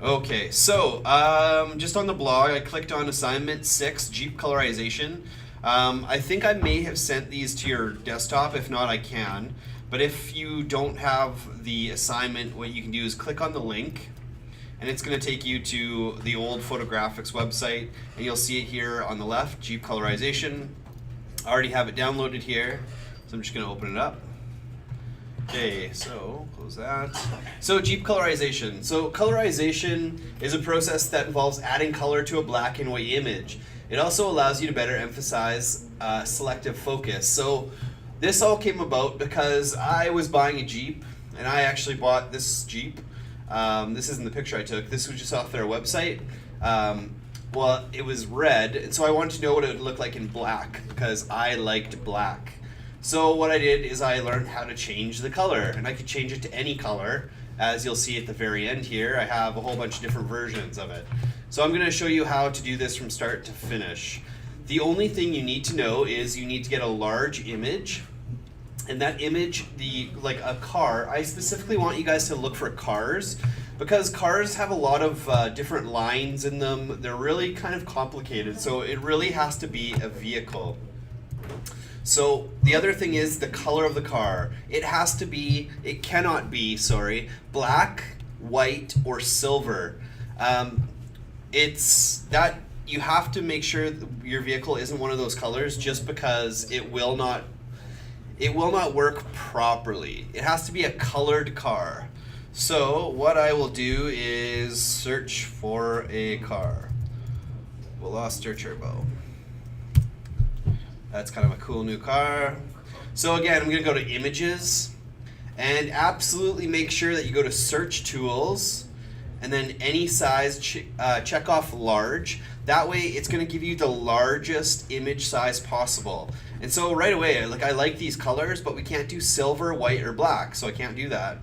Okay, so just on the blog, I clicked on assignment 6, Jeep Colorization. I think I may have sent these to your desktop. If not, I can. But if you don't have the assignment, what you can do is click on the link, and it's going to take you to the old Photographics website, and you'll see it here on the left, Jeep Colorization. I already have it downloaded here, so I'm just going to open it up. Okay, so close that. So Jeep colorization. So colorization is a process that involves adding color to a black and white image. It also allows you to better emphasize selective focus. So this all came about because I was buying a Jeep, and I actually bought this Jeep. This isn't the picture I took. This was just off their website. Well, it was red, and so I wanted to know what it would look like in black because I liked black. So what I did is I learned how to change the color, and I could change it to any color. As you'll see at the very end here, I have a whole bunch of different versions of it. So I'm going to show you how to do this from start to finish. The only thing you need to know is you need to get a large image, and that image, like a car, I specifically want you guys to look for cars, because cars have a lot of different lines in them. They're really kind of complicated, so it really has to be a vehicle. So the other thing is the color of the car. It cannot be, black, white, or silver. It's that you have to make sure your vehicle isn't one of those colors, just because it will not work properly. It has to be a colored car. So what I will do is search for a car. Veloster Turbo. That's kind of a cool new car. So again, I'm going to go to Images, and absolutely make sure that you go to Search Tools, and then any size, check off large. That way it's going to give you the largest image size possible. And so right away, I like these colors, but we can't do silver, white, or black, so I can't do that.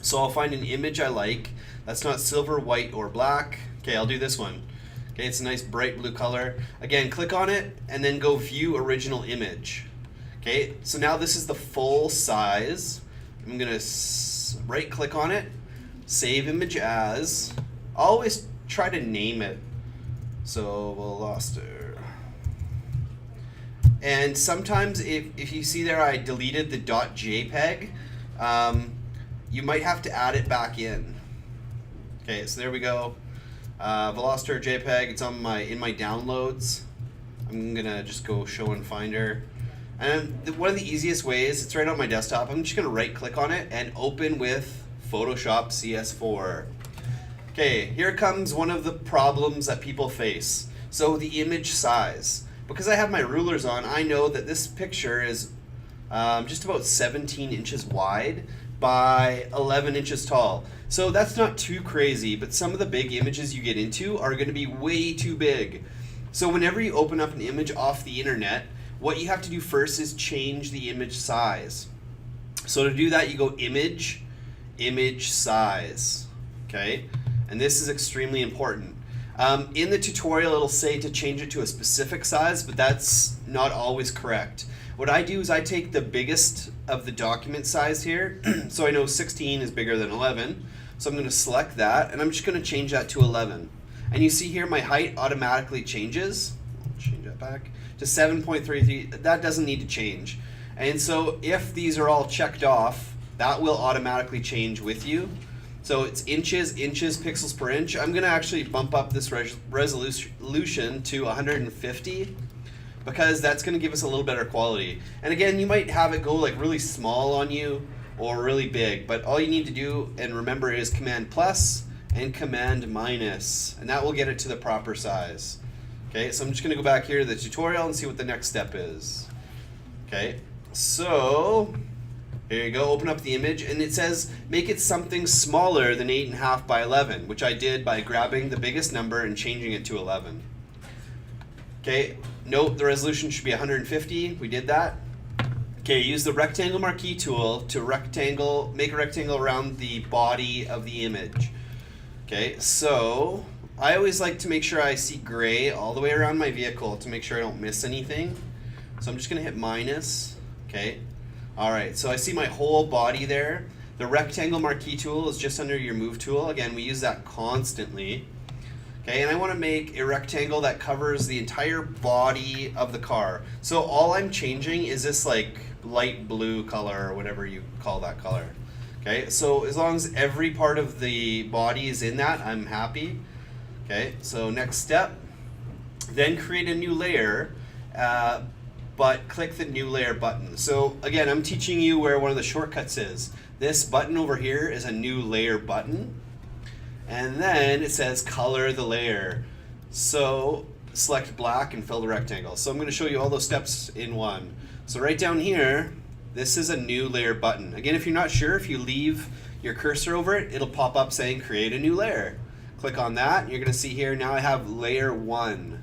So I'll find an image I like that's not silver, white, or black. Okay, I'll do this one. Okay, it's a nice bright blue color. Again, click on it and then go view original image. Okay, so now this is the full size. I'm gonna right click on it, save image as. Always try to name it. So Veloster. And sometimes if you see there I deleted the .jpeg, you might have to add it back in. Okay, so there we go. Veloster JPEG, it's on in my downloads. I'm gonna just go show in Finder. And one of the easiest ways, it's right on my desktop, I'm just gonna right click on it and open with Photoshop CS4. Okay, here comes one of the problems that people face. So the image size. Because I have my rulers on, I know that this picture is just about 17 inches wide by 11 inches tall. So that's not too crazy, but some of the big images you get into are going to be way too big. So whenever you open up an image off the internet, what you have to do first is change the image size. So to do that, you go Image, Image Size, okay? And this is extremely important. In the tutorial, it'll say to change it to a specific size, but that's not always correct. What I do is I take the biggest of the document size here, so I know 16 is bigger than 11, so I'm going to select that, and I'm just going to change that to 11. And you see here my height automatically changes. I'll change that back to 7.33. That doesn't need to change. And so if these are all checked off, that will automatically change with you. So it's inches, pixels per inch. I'm going to actually bump up this resolution to 150. Because that's going to give us a little better quality. And again, you might have it go like really small on you or really big, but all you need to do and remember is Command plus and Command minus, and that will get it to the proper size. Okay, so I'm just going to go back here to the tutorial and see what the next step is. Okay, so here you go, open up the image, and it says make it something smaller than 8.5 by 11, which I did by grabbing the biggest number and changing it to 11. Okay, note the resolution should be 150. We did that. Okay, use the rectangle marquee tool to make a rectangle around the body of the image. Okay, so I always like to make sure I see gray all the way around my vehicle to make sure I don't miss anything. So I'm just gonna hit minus. Okay, all right, so I see my whole body there. The rectangle marquee tool is just under your move tool. Again, we use that constantly. Okay, and I want to make a rectangle that covers the entire body of the car. So all I'm changing is this like light blue color or whatever you call that color. Okay, so as long as every part of the body is in that, I'm happy. Okay, so next step, then create a new layer, but click the new layer button. So again, I'm teaching you where one of the shortcuts is. This button over here is a new layer button. And then it says color the layer. So select black and fill the rectangle. So I'm going to show you all those steps in one. So right down here, this is a new layer button. Again, if you're not sure, if you leave your cursor over it, it'll pop up saying create a new layer. Click on that, and you're going to see here now I have layer 1,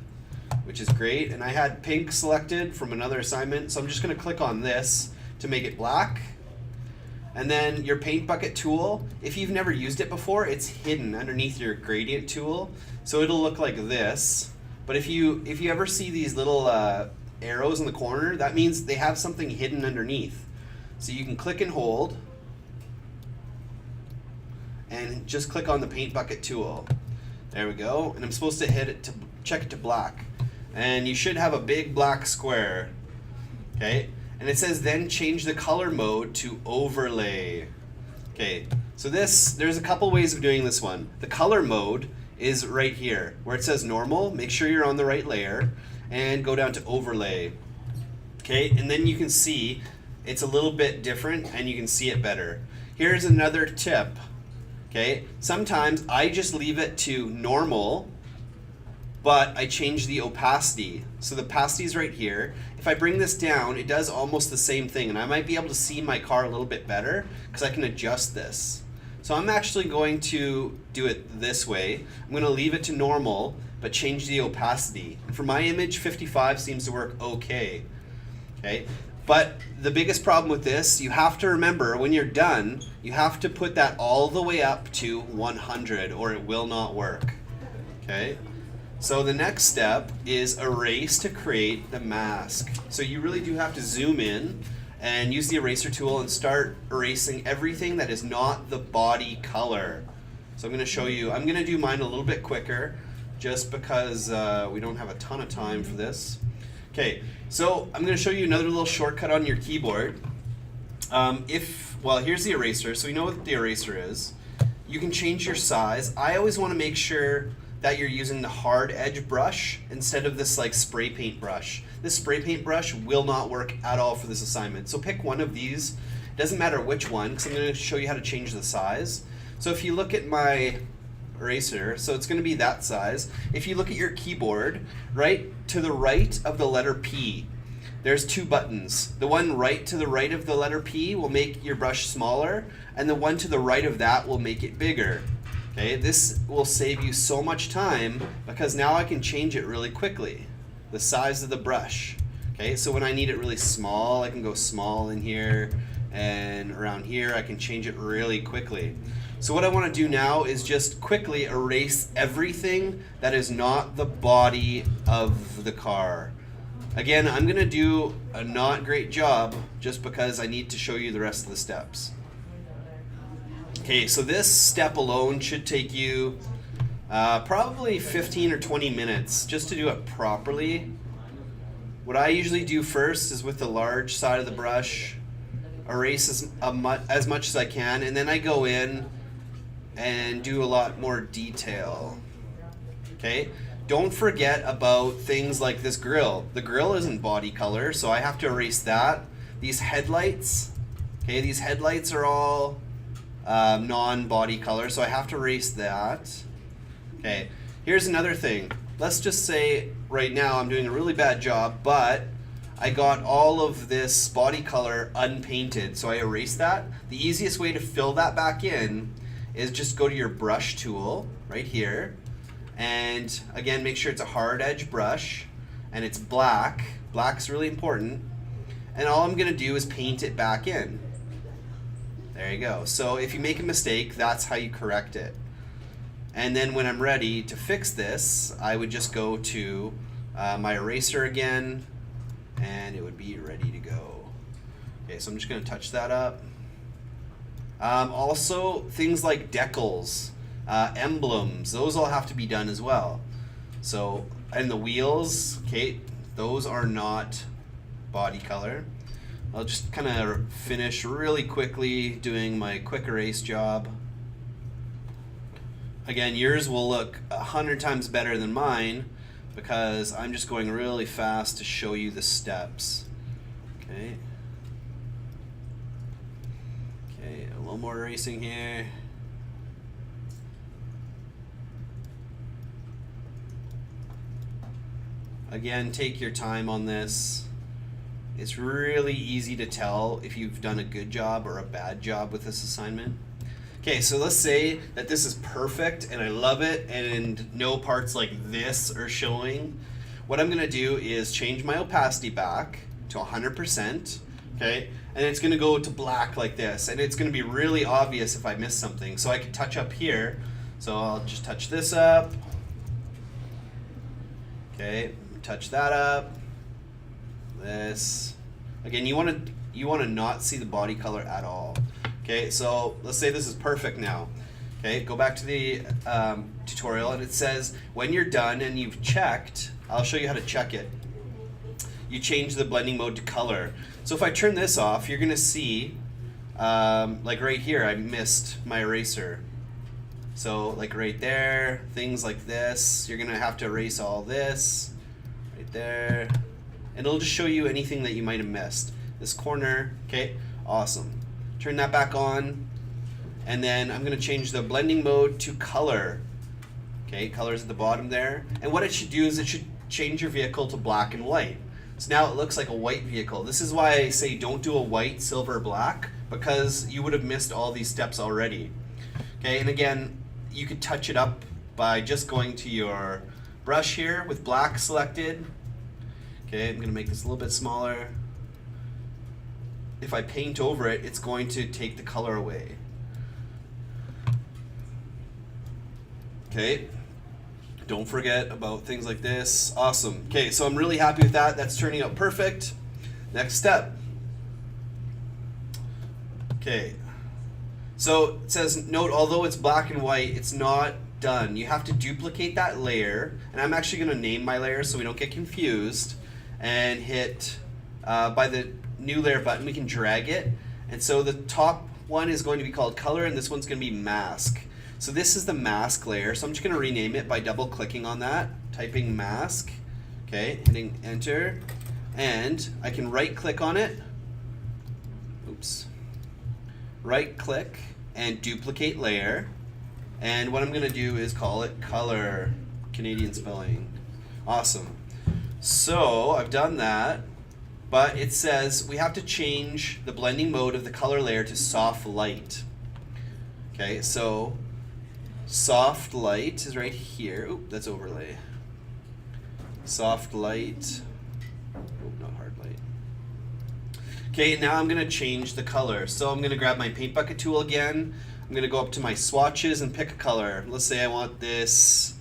which is great. And I had pink selected from another assignment, so I'm just going to click on this to make it black. And then your paint bucket tool, if you've never used it before, it's hidden underneath your gradient tool. So it'll look like this. But if you ever see these little arrows in the corner, that means they have something hidden underneath. So you can click and hold and just click on the paint bucket tool. There we go. And I'm supposed to hit it to check it to black. And you should have a big black square. Okay? And it says then change the color mode to overlay. Okay, so there's a couple ways of doing this one. The color mode is right here where it says normal. Make sure you're on the right layer and go down to overlay. Okay, and then you can see it's a little bit different and you can see it better. Here's another tip. Okay, sometimes I just leave it to normal, but I change the opacity. So the opacity is right here. If I bring this down, it does almost the same thing, and I might be able to see my car a little bit better because I can adjust this. So I'm actually going to do it this way. I'm going to leave it to normal, but change the opacity. And for my image, 55 seems to work okay. Okay, but the biggest problem with this, you have to remember when you're done, you have to put that all the way up to 100 or it will not work. Okay. So the next step is erase to create the mask. So you really do have to zoom in and use the eraser tool and start erasing everything that is not the body color. So I'm going to show you, I'm going to do mine a little bit quicker just because we don't have a ton of time for this. Okay, so I'm going to show you another little shortcut on your keyboard. Well, here's the eraser, so you know what the eraser is. You can change your size. I always want to make sure that you're using the hard edge brush instead of this like spray paint brush. This spray paint brush will not work at all for this assignment. So pick one of these. It doesn't matter which one because I'm going to show you how to change the size. So if you look at my eraser, so it's going to be that size. If you look at your keyboard, right to the right of the letter P, there's two buttons. The one right to the right of the letter P will make your brush smaller, and the one to the right of that will make it bigger. Okay, this will save you so much time because now I can change it really quickly, the size of the brush. Okay, so when I need it really small, I can go small in here, and around here I can change it really quickly. So what I want to do now is just quickly erase everything that is not the body of the car. Again, I'm going to do a not great job just because I need to show you the rest of the steps. Okay, so this step alone should take you probably 15 or 20 minutes just to do it properly. What I usually do first is with the large side of the brush, erase as much as I can, and then I go in and do a lot more detail. Okay, don't forget about things like this grill. The grill isn't body color, so I have to erase that. These headlights, okay, these headlights are all non-body color, so I have to erase that. Okay, here's another thing. Let's just say right now I'm doing a really bad job, but I got all of this body color unpainted, so I erased that. The easiest way to fill that back in is just go to your brush tool right here, and again make sure it's a hard edge brush and it's black. Black's really important, and all I'm gonna do is paint it back in. There you go. So if you make a mistake, that's how you correct it. And then when I'm ready to fix this, I would just go to my eraser again, and it would be ready to go. Okay, so I'm just going to touch that up. Also, things like decals, emblems, those all have to be done as well. So, and the wheels, okay, those are not body color. I'll just kind of finish really quickly doing my quick erase job. Again, yours will look 100 times better than mine because I'm just going really fast to show you the steps. Okay. Okay, a little more erasing here. Again, take your time on this. It's really easy to tell if you've done a good job or a bad job with this assignment. Okay, so let's say that this is perfect and I love it and no parts like this are showing. What I'm gonna do is change my opacity back to 100%, okay? And it's gonna go to black like this, and it's gonna be really obvious if I miss something. So I can touch up here. So I'll just touch this up. Okay, touch that up. This. Again, you wanna not see the body color at all. Okay, so let's say this is perfect now. Okay, go back to the tutorial, and it says when you're done and you've checked, I'll show you how to check it. You change the blending mode to color. So if I turn this off, you're gonna see, like right here, I missed my eraser. So like right there, things like this, you're gonna have to erase all this, right there. And it'll just show you anything that you might have missed. This corner, okay, awesome. Turn that back on, and then I'm gonna change the blending mode to color. Okay, color's at the bottom there. And what it should do is it should change your vehicle to black and white. So now it looks like a white vehicle. This is why I say don't do a white, silver, black, because you would have missed all these steps already. Okay, and again, you could touch it up by just going to your brush here with black selected. Okay, I'm gonna make this a little bit smaller. If I paint over it, it's going to take the color away. Okay, don't forget about things like this. Awesome. Okay, so I'm really happy with that. That's turning out perfect. Next step. Okay, so it says, note, although it's black and white, it's not done. You have to duplicate that layer, and I'm actually gonna name my layer so we don't get confused, and hit, by the new layer button, we can drag it. And so the top one is going to be called color, and this one's going to be mask. So this is the mask layer. So I'm just going to rename it by double clicking on that, typing mask, okay, hitting enter, and I can right click on it. Oops. Right click and duplicate layer. And what I'm going to do is call it color, Canadian spelling. Awesome. So I've done that. But it says we have to change the blending mode of the color layer to soft light. Okay, so soft light is right here. Oop, that's overlay. Soft light. Oop, not hard light. Okay, now I'm gonna change the color. So I'm gonna grab my paint bucket tool again. I'm gonna go up to my swatches and pick a color. Let's say I want this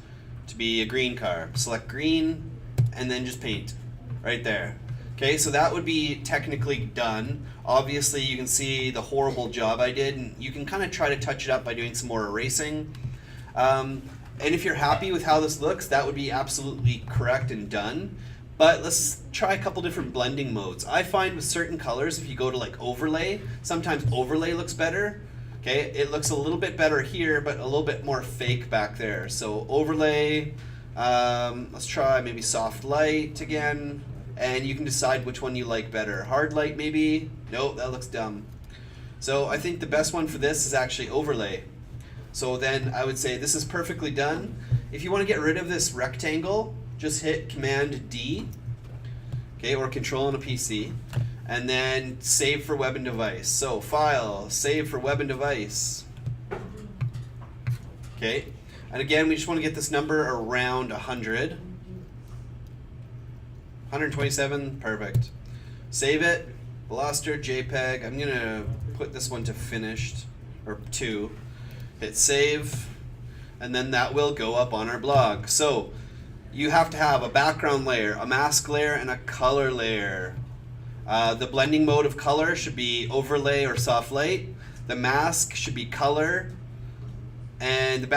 to be a green car. Select green and then just paint right there. Okay, so that would be technically done. Obviously, you can see the horrible job I did, and you can kind of try to touch it up by doing some more erasing. And if you're happy with how this looks, that would be absolutely correct and done. But let's try a couple different blending modes. I find with certain colors, if you go to like overlay, sometimes overlay looks better. Okay, it looks a little bit better here, but a little bit more fake back there. So overlay, let's try maybe soft light again. And you can decide which one you like better. Hard light maybe? Nope, that looks dumb. So I think the best one for this is actually overlay. So then I would say this is perfectly done. If you want to get rid of this rectangle, just hit Command D, okay, or Control on a PC, and then save for web and device. So File, Save for web and device. Okay, and again, we just want to get this number around 100. 127, perfect. Save it, Veloster, JPEG. I'm gonna put this one to finished, or 2. Hit save, and then that will go up on our blog. So you have to have a background layer, a mask layer, and a color layer. The blending mode of color should be overlay or soft light. The mask should be color, and the